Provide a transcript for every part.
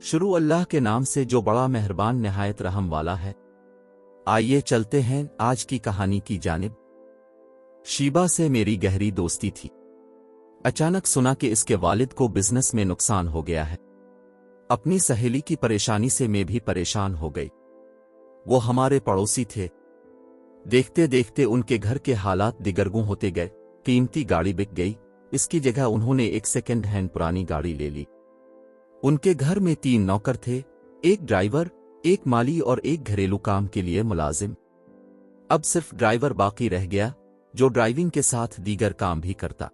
शुरू अल्लाह के नाम से जो बड़ा मेहरबान निहायत रहम वाला है। आइए चलते हैं आज की कहानी की जानिब। शीबा से मेरी गहरी दोस्ती थी। अचानक सुना कि इसके वालिद को बिजनेस में नुकसान हो गया है। अपनी सहेली की परेशानी से मैं भी परेशान हो गई। वो हमारे पड़ोसी थे। देखते देखते उनके घर के हालात दिगरगुं होते गए। कीमती गाड़ी बिक गई, इसकी जगह उन्होंने एक सेकेंड हैंड पुरानी गाड़ी ले ली। उनके घर में 3 नौकर थे, एक ड्राइवर, एक माली और एक घरेलू काम के लिए मुलाजिम। अब सिर्फ ड्राइवर बाकी रह गया, जो ड्राइविंग के साथ दीगर काम भी करता।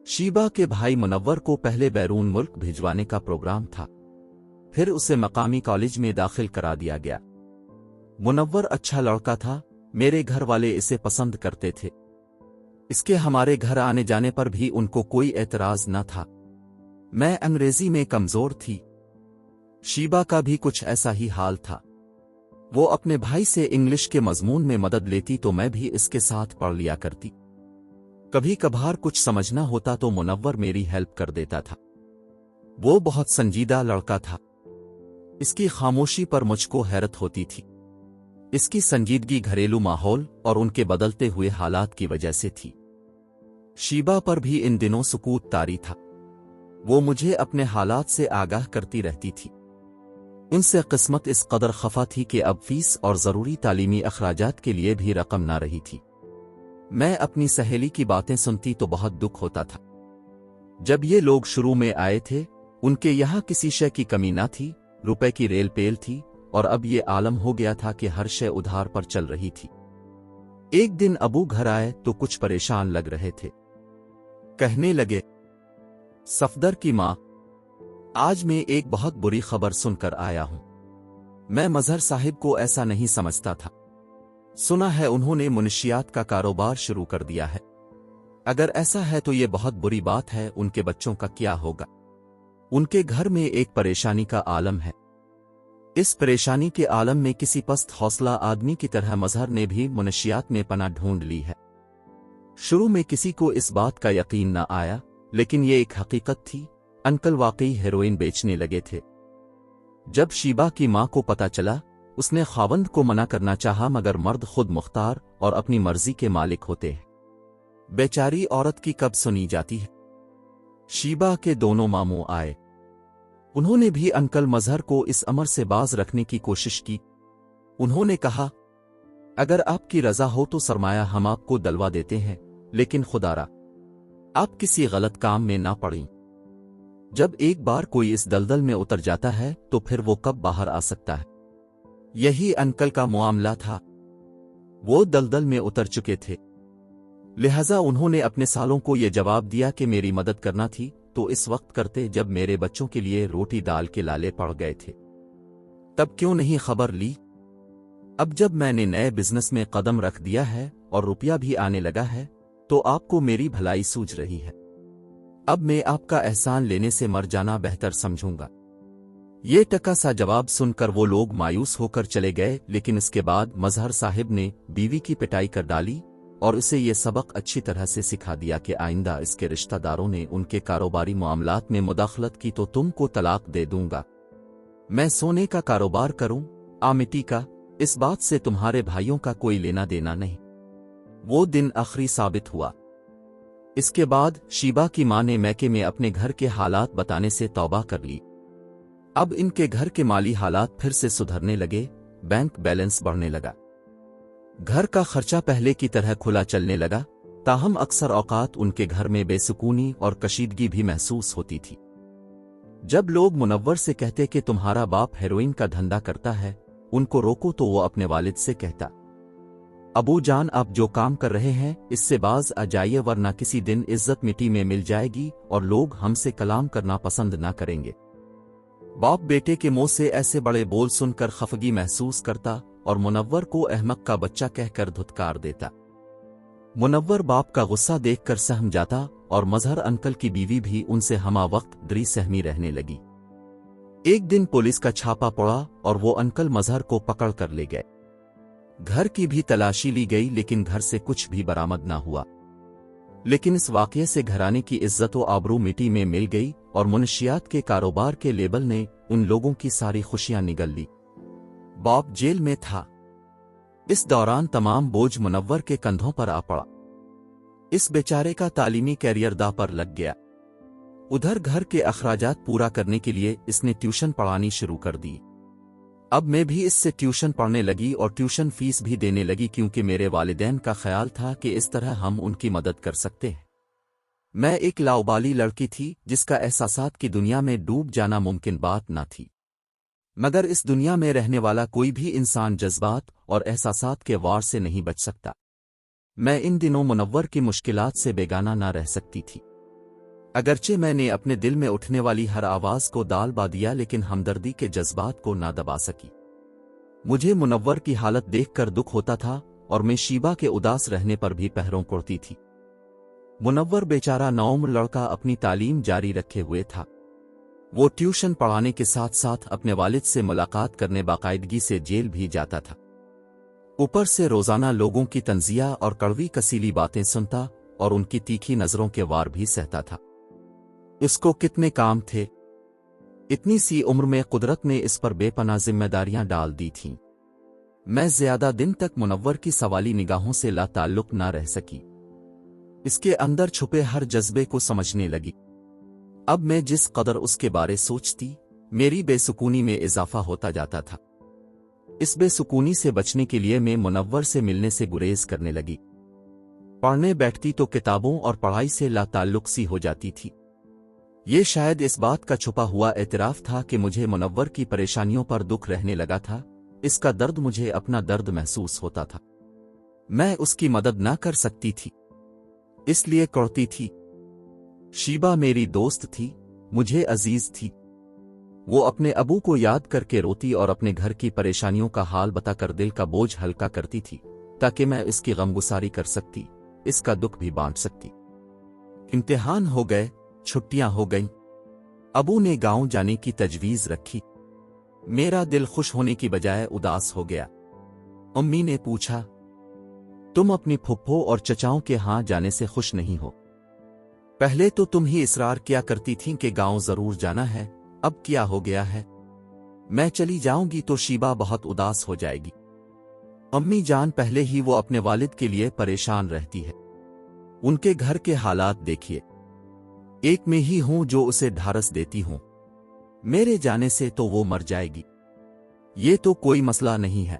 शीबा के भाई मुनव्वर को पहले बैरून मुल्क भिजवाने का प्रोग्राम था, फिर उसे मकामी कॉलेज में दाखिल करा दिया गया। मुनव्वर अच्छा लड़का था, मेरे घर वाले इसे पसंद करते थे। इसके हमारे घर आने जाने पर भी उनको कोई एतराज न था। मैं अंग्रेजी में कमजोर थी। शीबा का भी कुछ ऐसा ही हाल था। वो अपने भाई से इंग्लिश के मजमून में मदद लेती तो मैं भी इसके साथ पढ़ लिया करती। कभी कभार कुछ समझना होता तो मुनव्वर मेरी हेल्प कर देता था। वो बहुत संजीदा लड़का था। इसकी खामोशी पर मुझको हैरत होती थी। इसकी संजीदगी घरेलू माहौल और उनके बदलते हुए हालात की वजह से थी। शीबा पर भी इन दिनों सुकूत तारी था। वो मुझे अपने हालात से आगाह करती रहती थी। इनसे किस्मत इस कदर खफा थी कि अब फीस और जरूरी तालीमी अखराजात के लिए भी रकम ना रही थी। मैं अपनी सहेली की बातें सुनती तो बहुत दुख होता था। जब ये लोग शुरू में आए थे, उनके यहाँ किसी शय की कमी ना थी, रुपए की रेल पेल थी, और अब ये आलम हो गया था कि हर शय उधार पर चल रही थी। एक दिन अबू घर आए तो कुछ परेशान लग रहे थे। कहने लगे, सफदर की माँ, आज मैं एक बहुत बुरी खबर सुनकर आया हूं। मैं मजहर साहिब को ऐसा नहीं समझता था। सुना है उन्होंने मुनशियात का कारोबार शुरू कर दिया है। अगर ऐसा है तो ये बहुत बुरी बात है। उनके बच्चों का क्या होगा? उनके घर में एक परेशानी का आलम है। इस परेशानी के आलम में किसी पस्त हौसला आदमी की तरह मजहर ने भी मुनशियात में पनाह ढूंढ ली है। शुरू में किसी को इस बात का यकीन न आया, लेकिन ये एक हकीकत थी। अंकल वाकई हेरोइन बेचने लगे थे। जब शीबा की मां को पता चला, उसने खावंद को मना करना चाहा, मगर मर्द खुद मुख्तार और अपनी मर्जी के मालिक होते हैं। बेचारी औरत की कब सुनी जाती है। शीबा के दोनों मामू आए। उन्होंने भी अंकल मजहर को इस अमर से बाज रखने की कोशिश की। उन्होंने कहा, अगर आपकी रजा हो तो सरमाया हम आपको दलवा देते हैं, लेकिन खुदारा आप किसी गलत काम में ना पड़ें। जब एक बार कोई इस दलदल में उतर जाता है तो फिर वो कब बाहर आ सकता है। यही अंकल का मामला था। वो दलदल में उतर चुके थे, लिहाजा उन्होंने अपने सालों को ये जवाब दिया कि मेरी मदद करना थी तो इस वक्त करते जब मेरे बच्चों के लिए रोटी दाल के लाले पड़ गए थे। तब क्यों नहीं खबर ली? अब जब मैंने नए बिजनेस में कदम रख दिया है और रुपया भी आने लगा है तो आपको मेरी भलाई सूझ रही है। अब मैं आपका एहसान लेने से मर जाना बेहतर समझूंगा। ये टका सा जवाब सुनकर वो लोग मायूस होकर चले गए, लेकिन इसके बाद मजहर साहिब ने बीवी की पिटाई कर डाली और उसे ये सबक अच्छी तरह से सिखा दिया कि आइंदा इसके रिश्तेदारों ने उनके कारोबारी मामलात में मुदाखलत की तो तुमको तलाक दे दूंगा। मैं सोने का कारोबार करूं, मिट्टी का, इस बात से तुम्हारे भाइयों का कोई लेना देना नहीं। वो दिन आखिरी साबित हुआ। इसके बाद शीबा की मां ने मैके में अपने घर के हालात बताने से तौबा कर ली। अब इनके घर के माली हालात फिर से सुधरने लगे, बैंक बैलेंस बढ़ने लगा, घर का खर्चा पहले की तरह खुला चलने लगा। ताहम अक्सर औकात उनके घर में बेसुकूनी और कशीदगी भी महसूस होती थी। जब लोग मुनव्वर से कहते कि तुम्हारा बाप हेरोइन का धंधा करता है, उनको रोको, तो वो अपने वालिद से कहता, अबू जान आप जो काम कर रहे हैं इससे बाज आ जाइए, वरना किसी दिन इज्जत मिट्टी में मिल जाएगी और लोग हमसे कलाम करना पसंद ना करेंगे। बाप बेटे के मुंह से ऐसे बड़े बोल सुनकर खफगी महसूस करता और मुनव्वर को अहमक का बच्चा कहकर धुतकार देता। मुनव्वर बाप का गुस्सा देखकर सहम जाता और मजहर अंकल की बीवी भी उनसे हमा वक्त दरी सहमी रहने लगी। एक दिन पुलिस का छापा पड़ा और वो अंकल मजहर को पकड़ कर ले गए। घर की भी तलाशी ली गई, लेकिन घर से कुछ भी बरामद ना हुआ। लेकिन इस वाकये से घराने की इज्जत व आबरू मिट्टी में मिल गई और मुनशियात के कारोबार के लेबल ने उन लोगों की सारी खुशियां निगल ली। बॉब जेल में था। इस दौरान तमाम बोझ मुनव्वर के कंधों पर आ पड़ा। इस बेचारे का तालीमी कैरियर दांव पर लग गया। उधर घर के अखराजात पूरा करने के लिए इसने ट्यूशन पढ़ानी शुरू कर दी। अब मैं भी इससे ट्यूशन पढ़ने लगी और ट्यूशन फीस भी देने लगी, क्योंकि मेरे वालिदैन का ख्याल था कि इस तरह हम उनकी मदद कर सकते हैं। मैं एक लाउबाली लड़की थी जिसका एहसासात की दुनिया में डूब जाना मुमकिन बात न थी, मगर इस दुनिया में रहने वाला कोई भी इंसान जज्बात और एहसासात के वार से नहीं बच सकता। मैं इन दिनों मुनव्वर की मुश्किलात से बेगाना ना रह सकती थी। अगरचे मैंने अपने दिल में उठने वाली हर आवाज को दाल बा दिया, लेकिन हमदर्दी के जज्बात को ना दबा सकी। मुझे मुनव्वर की हालत देखकर दुख होता था और मैं शीबा के उदास रहने पर भी पहरों कोड़ती थी। मुनव्वर बेचारा नौउम्र लड़का अपनी तालीम जारी रखे हुए था। वो ट्यूशन पढ़ाने के साथ साथ अपने वालिद से मुलाकात करने बाकायदगी से जेल भी जाता था। ऊपर से रोजाना लोगों की तंजिया और कड़वी कसीली बातें सुनता और उनकी तीखी नजरों के वार भी सहता था। इसको कितने काम थे। इतनी सी उम्र में कुदरत ने इस पर बेपनाह जिम्मेदारियां डाल दी थीं। मैं ज्यादा दिन तक मुनव्वर की सवाली निगाहों से लाताल्लुक ना रह सकी। इसके अंदर छुपे हर जज्बे को समझने लगी। अब मैं जिस कदर उसके बारे सोचती, मेरी बेसुकूनी में इजाफा होता जाता था। इस बेसुकूनी से बचने के लिए मैं मुनव्वर से मिलने से गुरेज करने लगी। पढ़ने बैठती तो किताबों और पढ़ाई से लाताल्लुक सी हो जाती थी। ये शायद इस बात का छुपा हुआ एतराफ था कि मुझे मुनव्वर की परेशानियों पर दुख रहने लगा था। इसका दर्द मुझे अपना दर्द महसूस होता था। मैं उसकी मदद ना कर सकती थी, इसलिए कड़ती थी। शीबा मेरी दोस्त थी, मुझे अजीज थी। वो अपने अबू को याद करके रोती और अपने घर की परेशानियों का हाल बताकर दिल का बोझ हल्का करती थी, ताकि मैं इसकी गमगुसारी कर सकती, इसका दुख भी बांट सकती। इम्तिहान हो गए, छुट्टियां हो गईं। अबू ने गांव जाने की तजवीज रखी। मेरा दिल खुश होने की बजाय उदास हो गया। अम्मी ने पूछा, तुम अपनी फुप्पो और चचाओं के यहाँ जाने से खुश नहीं हो? पहले तो तुम ही इसरार किया करती थीं कि गांव जरूर जाना है, अब क्या हो गया है? मैं चली जाऊंगी तो शीबा बहुत उदास हो जाएगी। अम्मी जान पहले ही वो अपने वालिद के लिए परेशान रहती है। उनके घर के हालात देखिए। एक में ही हूं जो उसे ढारस देती हूं। मेरे जाने से तो वो मर जाएगी। ये तो कोई मसला नहीं है।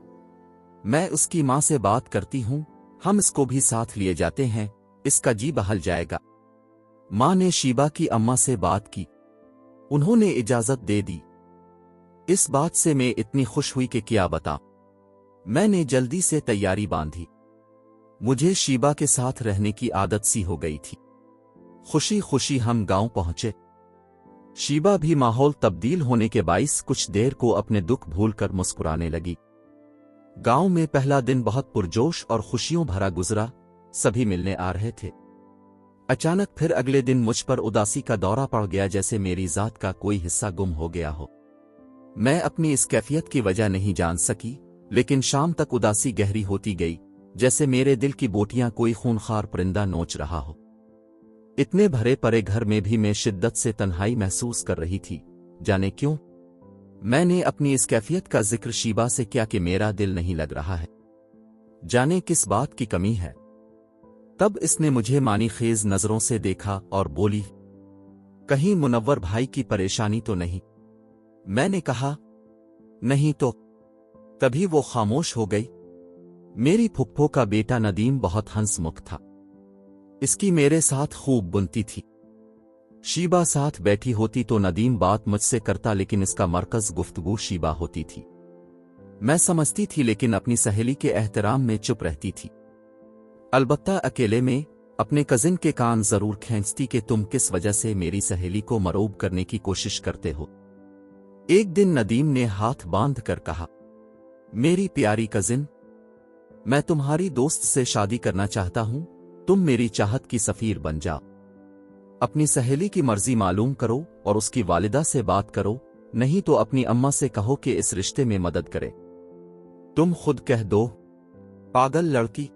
मैं उसकी मां से बात करती हूं, हम इसको भी साथ लिए जाते हैं, इसका जी बहल जाएगा। मां ने शीबा की अम्मा से बात की। उन्होंने इजाजत दे दी। इस बात से मैं इतनी खुश हुई कि क्या बता। मैंने जल्दी से तैयारी बांधी। मुझे शीबा के साथ रहने की आदत सी हो गई थी। खुशी खुशी हम गांव पहुंचे। शीबा भी माहौल तब्दील होने के बाइस कुछ देर को अपने दुख भूलकर मुस्कुराने लगी। गांव में पहला दिन बहुत पुरजोश और खुशियों भरा गुजरा। सभी मिलने आ रहे थे। अचानक फिर अगले दिन मुझ पर उदासी का दौरा पड़ गया, जैसे मेरी जात का कोई हिस्सा गुम हो गया हो। मैं अपनी इस कैफियत की वजह नहीं जान सकी, लेकिन शाम तक उदासी गहरी होती गई, जैसे मेरे दिल की बोटियां कोई खूनखार परिंदा नोच रहा हो। इतने भरे परे घर में भी मैं शिद्दत से तन्हाई महसूस कर रही थी। जाने क्यों मैंने अपनी इस कैफियत का जिक्र शीबा से किया कि मेरा दिल नहीं लग रहा है, जाने किस बात की कमी है। तब इसने मुझे मानी खेज नजरों से देखा और बोली, कहीं मुनव्वर भाई की परेशानी तो नहीं? मैंने कहा, नहीं तो। तभी वो खामोश हो गई। मेरी फुप्पो का बेटा नदीम बहुत हंसमुख था। इसकी मेरे साथ खूब बुनती थी। शीबा साथ बैठी होती तो नदीम बात मुझसे करता, लेकिन इसका मरकज गुफ्तगू शीबा होती थी। मैं समझती थी, लेकिन अपनी सहेली के एहतराम में चुप रहती थी। अलबत्ता अकेले में अपने कजिन के कान जरूर खींचती कि तुम किस वजह से मेरी सहेली को मरूब करने की कोशिश करते हो। एक दिन नदीम ने हाथ बांध कर कहा, मेरी प्यारी कजिन, मैं तुम्हारी दोस्त से शादी करना चाहता हूं। तुम मेरी चाहत की सफीर बन जाओ। अपनी सहेली की मर्जी मालूम करो और उसकी वालिदा से बात करो, नहीं तो अपनी अम्मा से कहो कि इस रिश्ते में मदद करे। तुम खुद कह दो। पागल लड़की,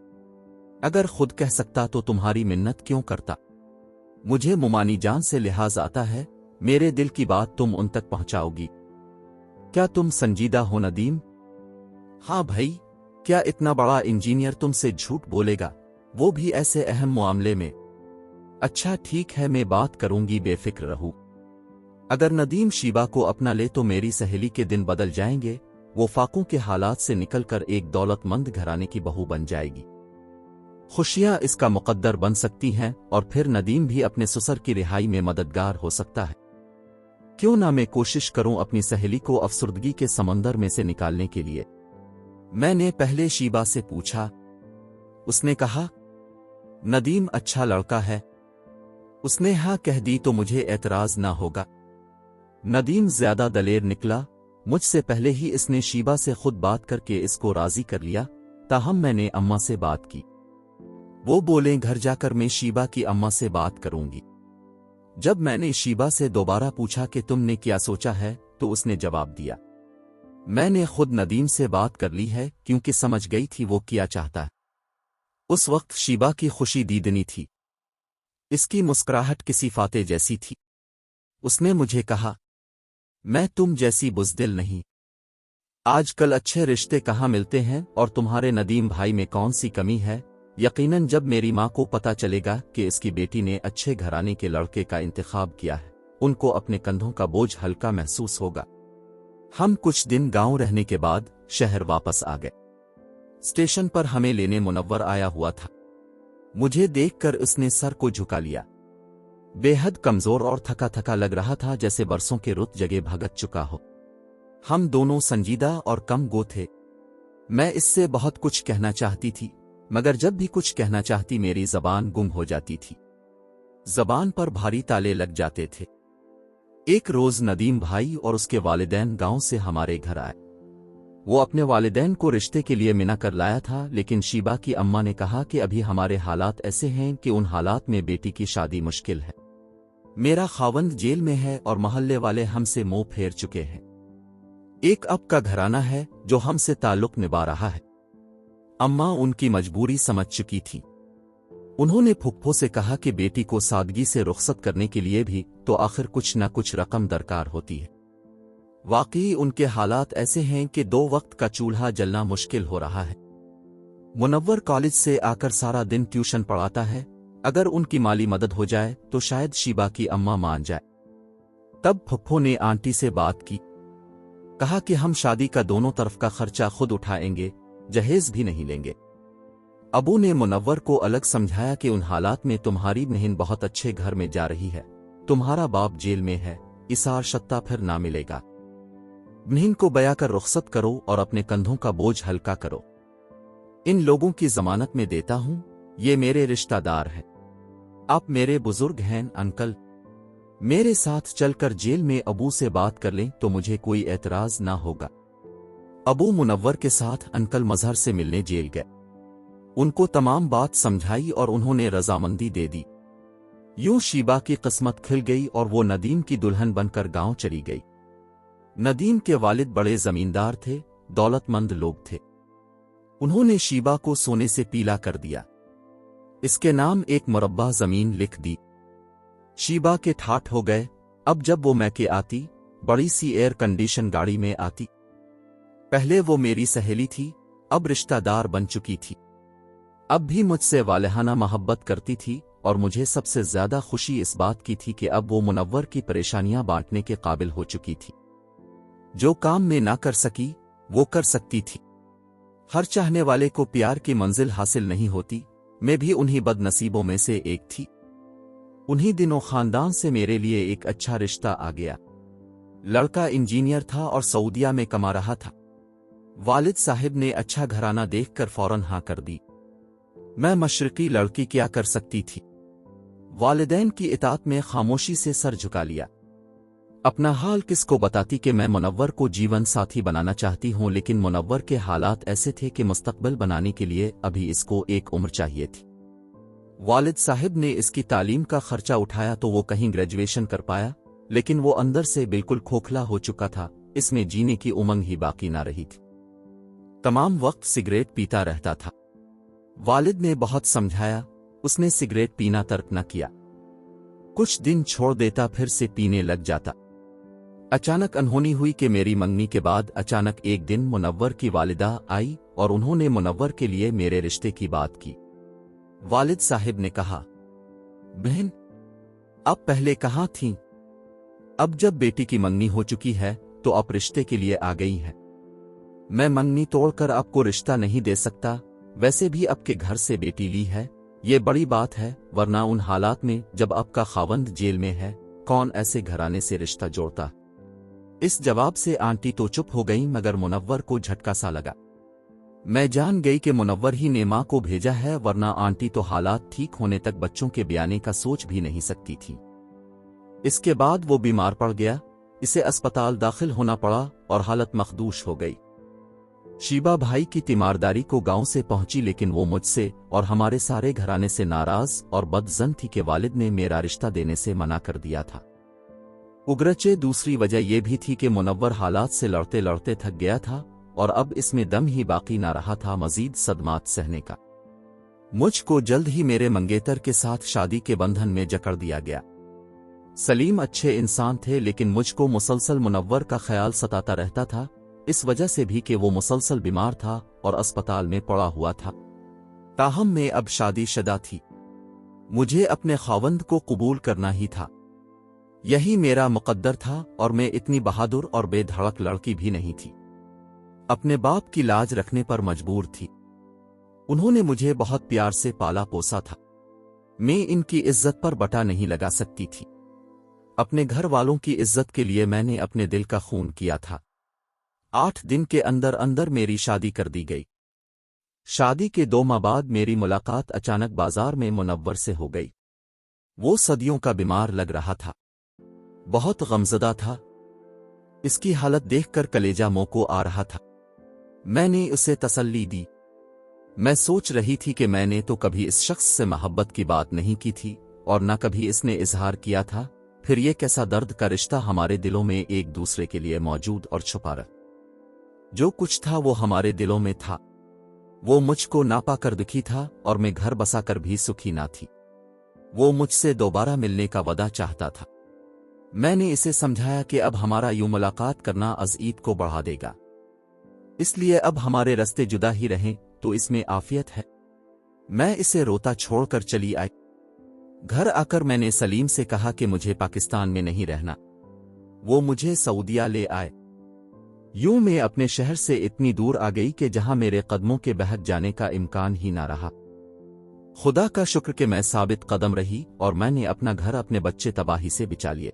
अगर खुद कह सकता तो तुम्हारी मिन्नत क्यों करता? मुझे मुमानी जान से लिहाज आता है, मेरे दिल की बात तुम उन तक पहुंचाओगी। क्या तुम संजीदा हो नदीम? हाँ भाई, क्या इतना बड़ा इंजीनियर तुमसे झूठ बोलेगा, वो भी ऐसे अहम मामले में? अच्छा ठीक है, मैं बात करूंगी, बेफिक्र रहूं। अगर नदीम शीबा को अपना ले तो मेरी सहेली के दिन बदल जाएंगे। वो फाकों के हालात से निकलकर एक दौलतमंद घराने की बहू बन जाएगी। खुशियां इसका मुकद्दर बन सकती हैं और फिर नदीम भी अपने ससुर की रिहाई में मददगार हो सकता है। क्यों ना मैं कोशिश करूं अपनी सहेली को अफसुर्दगी के समंदर में से निकालने के लिए। मैंने पहले शीबा से पूछा। उसने कहा, नदीम अच्छा लड़का है। उसने हाँ कह दी तो मुझे एतराज ना होगा। नदीम ज्यादा दलेर निकला। मुझसे पहले ही इसने शीबा से खुद बात करके इसको राजी कर लिया। ताहम मैंने अम्मा से बात की। वो बोले घर जाकर मैं शीबा की अम्मा से बात करूंगी। जब मैंने शीबा से दोबारा पूछा कि तुमने क्या सोचा है, तो उसने जवाब दिया, मैंने खुद नदीम से बात कर ली है, क्योंकि समझ गई थी वो क्या चाहता है। उस वक्त शीबा की खुशी दीदनी थी। इसकी मुस्कुराहट किसी फाते जैसी थी। उसने मुझे कहा, मैं तुम जैसी बुज़दिल नहीं। आजकल अच्छे रिश्ते कहाँ मिलते हैं, और तुम्हारे नदीम भाई में कौन सी कमी है। यकीनन जब मेरी माँ को पता चलेगा कि इसकी बेटी ने अच्छे घराने के लड़के का इंतखाब किया है, उनको अपने कंधों का बोझ हल्का महसूस होगा। हम कुछ दिन गांव रहने के बाद शहर वापस आ गए। स्टेशन पर हमें लेने मुनव्वर आया हुआ था। मुझे देखकर उसने सर को झुका लिया। बेहद कमजोर और थका थका लग रहा था, जैसे बरसों के रुत जगह भगत चुका हो। हम दोनों संजीदा और कम गो थे। मैं इससे बहुत कुछ कहना चाहती थी, मगर जब भी कुछ कहना चाहती मेरी जबान गुम हो जाती थी। जबान पर भारी ताले लग जाते थे। एक रोज नदीम भाई और उसके वालिदैन गांव से हमारे घर आए। वो अपने वालिदैन को रिश्ते के लिए मिना कर लाया था, लेकिन शीबा की अम्मा ने कहा कि अभी हमारे हालात ऐसे हैं कि उन हालात में बेटी की शादी मुश्किल है। मेरा खावंद जेल में है और मोहल्ले वाले हमसे मुंह फेर चुके हैं। एक अब का घराना है जो हमसे ताल्लुक निभा रहा है। अम्मा उनकी मजबूरी समझ चुकी थी। उन्होंने फुप्पो से कहा कि बेटी को सादगी से रुखसत करने के लिए भी तो आखिर कुछ न कुछ रकम दरकार होती है। वाकई उनके हालात ऐसे हैं कि 2 वक्त का चूल्हा जलना मुश्किल हो रहा है। मुनव्वर कॉलेज से आकर सारा दिन ट्यूशन पढ़ाता है। अगर उनकी माली मदद हो जाए तो शायद शीबा की अम्मा मान जाए। तब फुप्पो ने आंटी से बात की। कहा कि हम शादी का दोनों तरफ का खर्चा खुद उठाएंगे, जहेज भी नहीं लेंगे। अबू ने मुनव्वर को अलग समझाया कि उन हालात में तुम्हारी बहन बहुत अच्छे घर में जा रही है, तुम्हारा बाप जेल में है, इसार शत्ता फिर ना मिलेगा। बहन को बया कर रुखसत करो और अपने कंधों का बोझ हल्का करो। इन लोगों की जमानत में देता हूं, ये मेरे रिश्तेदार हैं। आप मेरे बुजुर्ग हैं अंकल। मेरे साथ चलकर जेल में अबू से बात कर लें तो मुझे कोई एतराज ना होगा। अबू मुनव्वर के साथ अंकल मजहर से मिलने जेल गए। उनको तमाम बात समझाई और उन्होंने रजामंदी दे दी। यूं शीबा की किस्मत खिल गई और वो नदीम की दुल्हन बनकर गांव चली गई। नदीम के वालिद बड़े जमींदार थे, दौलतमंद लोग थे। उन्होंने शीबा को सोने से पीला कर दिया। इसके नाम एक मुरब्बा जमीन लिख दी। शीबा के ठाठ हो गए। अब जब वो मैके आती, बड़ी सी एयर कंडीशन गाड़ी में आती। पहले वो मेरी सहेली थी, अब रिश्तेदार बन चुकी थी। अब भी मुझसे वालहाना मोहब्बत करती थी और मुझे सबसे ज्यादा खुशी इस बात की थी कि अब वो मुनव्वर की परेशानियां बांटने के काबिल हो चुकी थी। जो काम में ना कर सकी वो कर सकती थी। हर चाहने वाले को प्यार की मंजिल हासिल नहीं होती। मैं भी उन्हीं बदनसीबों में से एक थी। उन्हीं दिनों खानदान से मेरे लिए एक अच्छा रिश्ता आ गया। लड़का इंजीनियर था और सऊदिया में कमा रहा था। वालिद साहिब ने अच्छा घराना देखकर फौरन हाँ कर दी। मैं मशरकी लड़की क्या कर सकती थी। वालिदैन की इताअत में खामोशी से सर झुका लिया। अपना हाल किसको बताती कि मैं मुनव्वर को जीवन साथी बनाना चाहती हूं, लेकिन मुनव्वर के हालात ऐसे थे कि मुस्तकबिल बनाने के लिए अभी इसको एक उम्र चाहिए थी। वालिद साहिब ने इसकी तालीम का खर्चा उठाया तो वो कहीं ग्रेजुएशन कर पाया, लेकिन वो अंदर से बिल्कुल खोखला हो चुका था। इसमें जीने की उमंग ही बाकी ना रही थी। तमाम वक्त सिगरेट पीता रहता था। वालिद ने बहुत समझाया, उसने सिगरेट पीना तर्क न किया। कुछ दिन छोड़ देता, फिर से पीने लग जाता। अचानक अनहोनी हुई कि मेरी मंगनी के बाद अचानक एक दिन मुनव्वर की वालिदा आई और उन्होंने मुनव्वर के लिए मेरे रिश्ते की बात की। वालिद साहिब ने कहा, बहन अब पहले कहाँ थीं? अब जब बेटी की मंगनी हो चुकी है तो अब रिश्ते के लिए आ गई हैं। मैं मंगनी तोड़कर आपको रिश्ता नहीं दे सकता, वैसे भी आपके घर से बेटी ली है, ये बड़ी बात है, वरना उन हालात में जब आपका खावंद जेल में है कौन ऐसे घराने से रिश्ता जोड़ता। इस जवाब से आंटी तो चुप हो गई, मगर मुनव्वर को झटका सा लगा। मैं जान गई कि मुनव्वर ही ने मां को भेजा है, वरना आंटी तो हालात ठीक होने तक बच्चों के ब्याने का सोच भी नहीं सकती थी। इसके बाद वो बीमार पड़ गया, इसे अस्पताल दाखिल होना पड़ा और हालत मखदूश हो गई। शीबा भाई की तीमारदारी को गांव से पहुंची, लेकिन वो मुझसे और हमारे सारे घराने से नाराज और बदजन थी कि वालिद ने मेरा रिश्ता देने से मना कर दिया था। उगरचे दूसरी वजह यह भी थी कि मुनव्वर हालात से लड़ते लड़ते थक गया था और अब इसमें दम ही बाकी ना रहा था मजीद सदमात सहने का। मुझको जल्द ही मेरे मंगेतर के साथ शादी के बंधन में जकड़ दिया गया। सलीम अच्छे इंसान थे, लेकिन मुझको मुसलसल मुनव्वर का ख्याल सताता रहता था, इस वजह से भी कि वो मुसलसल बीमार था और अस्पताल में पड़ा हुआ था। ताहम मैं अब शादीशुदा थी, मुझे अपने खावंद को कबूल करना ही था, यही मेरा मुकद्दर था और मैं इतनी बहादुर और बेधड़क लड़की भी नहीं थी। अपने बाप की लाज रखने पर मजबूर थी। उन्होंने मुझे बहुत प्यार से पाला पोसा था, मैं इनकी इज्जत पर बटा नहीं लगा सकती थी। अपने घर वालों की इज्जत के लिए मैंने अपने दिल का खून किया था। 8 दिन के अंदर अंदर मेरी शादी कर दी गई। शादी के 2 माह बाद मेरी मुलाकात अचानक बाजार में मुनव्वर से हो गई। वो सदियों का बीमार लग रहा था, बहुत गमज़दा था। इसकी हालत देखकर कलेजा मुंह को आ रहा था। मैंने उसे तसल्ली दी। मैं सोच रही थी कि मैंने तो कभी इस शख्स से मोहब्बत की बात नहीं की थी और न कभी इसने इजहार किया था, फिर ये कैसा दर्द का रिश्ता हमारे दिलों में एक दूसरे के लिए मौजूद और छुपा रहा। जो कुछ था वो हमारे दिलों में था। वो मुझको ना पाकर दुखी था और मैं घर बसाकर भी सुखी ना थी। वो मुझसे दोबारा मिलने का वदा चाहता था। मैंने इसे समझाया कि अब हमारा यूं मुलाकात करना अज़ीद को बढ़ा देगा, इसलिए अब हमारे रास्ते जुदा ही रहें तो इसमें आफियत है। मैं इसे रोता छोड़कर चली आई। घर आकर मैंने सलीम से कहा कि मुझे पाकिस्तान में नहीं रहना, वो मुझे सऊदिया ले आए। यूं मैं अपने शहर से इतनी दूर आ गई कि जहां मेरे कदमों के बहक जाने का इम्कान ही ना रहा। खुदा का शुक्र कि मैं साबित कदम रही और मैंने अपना घर अपने बच्चे तबाही से बचा लिए।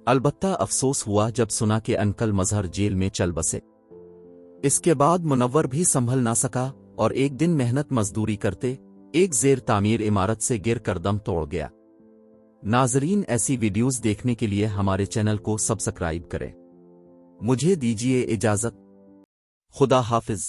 अलबत्ता अफसोस हुआ जब सुना कि अंकल मजहर जेल में चल बसे। इसके बाद मुनव्वर भी संभल ना सका और एक दिन मेहनत मजदूरी करते एक ज़ेर तामीर इमारत से गिर कर दम तोड़ गया। नाजरीन, ऐसी वीडियोस देखने के लिए हमारे चैनल को सब्सक्राइब करें। मुझे दीजिए इजाजत। खुदा हाफिज।